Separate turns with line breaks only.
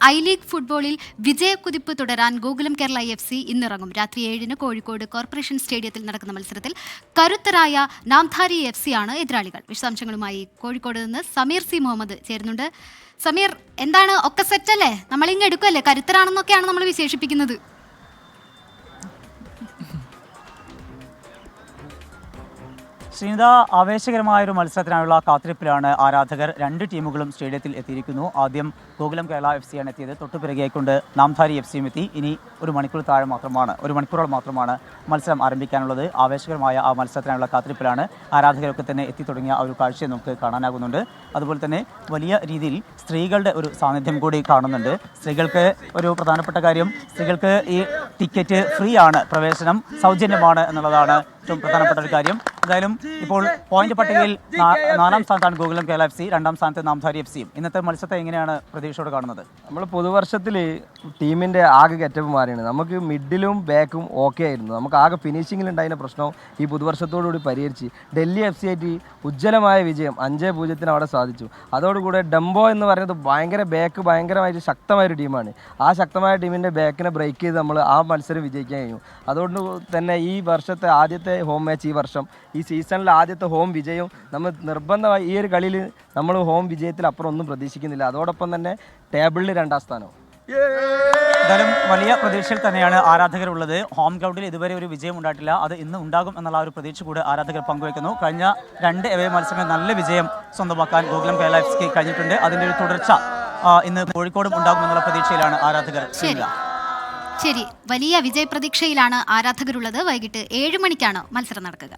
I league ഫുട്ബോളിൽ വിജയക്കുതിപ്പ് തുടരാൻ Gokulam Kerala FC ഇന്നിറങ്ങും. രാത്രി 7-ന് കോഴിക്കോട് കോർപ്പറേഷൻ സ്റ്റേഡിയത്തിൽ നടക്കുന്ന മത്സരത്തിൽ കരുത്തരായ നാംധാരി FC ആണ് എതിരാളികൾ. വിശദാംശങ്ങളുമായി കോഴിക്കോട് നിന്ന് സമീർ സി മുഹമ്മദ് ചേരുന്നുണ്ട്. സമീർ, എന്താണ്, ഒക്കെ സെറ്റല്ലേ? നമ്മളിങ്ങ് എടുക്കുമല്ലേ? കരുത്തരാണെന്നൊക്കെയാണ് നമ്മൾ വിശേഷിപ്പിക്കുന്നത്.
ശ്രീനിത, ആവേശകരമായൊരു മത്സരത്തിനായുള്ള കാത്തിരിപ്പിലാണ് ആരാധകർ. രണ്ട് ടീമുകളും സ്റ്റേഡിയത്തിൽ എത്തിയിരിക്കുന്നു. ആദ്യം ഗോകുലം കേരള FC ആണ് എത്തിയത്. തൊട്ടുപിറകെക്കൊണ്ട് നാംധാരി FCയും എത്തി. ഇനി ഒരു മണിക്കൂറോളം മാത്രമാണ് മത്സരം ആരംഭിക്കാനുള്ളത്. ആവേശകരമായ ആ മത്സരത്തിനായുള്ള കാത്തിരിപ്പിലാണ് ആരാധകരൊക്കെ തന്നെ എത്തിത്തുടങ്ങിയ ആ ഒരു കാഴ്ചയെ നമുക്ക് കാണാനാകുന്നുണ്ട്. അതുപോലെ തന്നെ വലിയ രീതിയിൽ സ്ത്രീകളുടെ ഒരു സാന്നിധ്യം കൂടി കാണുന്നുണ്ട്. സ്ത്രീകൾക്ക് ഒരു പ്രധാനപ്പെട്ട കാര്യം, സ്ത്രീകൾക്ക് ഈ ടിക്കറ്റ് ഫ്രീ ആണ്, പ്രവേശനം സൗജന്യമാണ് എന്നുള്ളതാണ് ഏറ്റവും പ്രധാനപ്പെട്ട ഒരു കാര്യം. എന്തായാലും ഇപ്പോൾ പോയിന്റ് പട്ടികയിൽ 4ാം സ്ഥാനത്താണ് ഗോകുലം കേരള FC, 2ാം സ്ഥാനത്ത് നാംധാരി FCയും. ഇന്നത്തെ മത്സരത്തെ എങ്ങനെയാണ് പ്രതീക്ഷയോട് കാണുന്നത്?
നമ്മൾ പുതുവർഷത്തിൽ ടീമിൻ്റെ ആകെ ഗെറ്റപ്പ് മാറിയാണ്. നമുക്ക് മിഡിലും ബാക്കും ഓക്കെ ആയിരുന്നു. നമുക്ക് ആകെ ഫിനിഷിങ്ങിൽ ഉണ്ടായിരുന്ന പ്രശ്നം ഈ പുതുവർഷത്തോടുകൂടി പരിഹരിച്ച് ഡൽഹി FC ആയിട്ട് ഉജ്ജ്വലമായ വിജയം 5-0 അവിടെ സാധിച്ചു. അതോടുകൂടെ ഡംബോ എന്ന് പറയുന്നത് ഭയങ്കരമായിട്ട് ശക്തമായൊരു ടീമാണ്. ആ ശക്തമായ ടീമിൻ്റെ ബാക്കിനെ ബ്രേക്ക് ചെയ്ത് നമ്മൾ ആ മത്സരം വിജയിക്കാൻ കഴിഞ്ഞു. അതുകൊണ്ട് തന്നെ ഈ വർഷത്തെ ആദ്യത്തെ ഹോം മാച്ച്, ഈ സീസണിലെ ആദ്യത്തെ ഹോം വിജയം നമ്മൾ നിർബന്ധമായി ഈ ഒരു കളിയിൽ നമ്മൾ ഹോം വിജയത്തിൽ അപ്പുറം ഒന്നും പ്രതീക്ഷിക്കുന്നില്ല. അതോടൊപ്പം തന്നെ ടേബിളിൽ 2ാം സ്ഥാനം.
എന്തായാലും വലിയ പ്രതീക്ഷയിൽ തന്നെയാണ് ആരാധകരുള്ളത്. ഹോം ഗ്രൗണ്ടിൽ ഇതുവരെ ഒരു വിജയം ഉണ്ടായിട്ടില്ല. അത് ഇന്ന് ഉണ്ടാകും എന്നുള്ള ഒരു പ്രതീക്ഷ കൂടെ ആരാധകർ പങ്കുവയ്ക്കുന്നു. കഴിഞ്ഞ 2 എവേ മത്സരങ്ങൾ നല്ല വിജയം സ്വന്തമാക്കാൻ ഗോകുലം കേരള FC കഴിഞ്ഞിട്ടുണ്ട്. അതിൻ്റെ ഒരു തുടർച്ച ഇന്ന് കോഴിക്കോടും ഉണ്ടാകുമെന്നുള്ള പ്രതീക്ഷയിലാണ് ആരാധകർ.
ശരി, വലിയ വിജയപ്രതീക്ഷയിലാണ് ആരാധകരുള്ളത്. വൈകിട്ട് 7 മണിക്കാണ് മത്സരം നടക്കുക.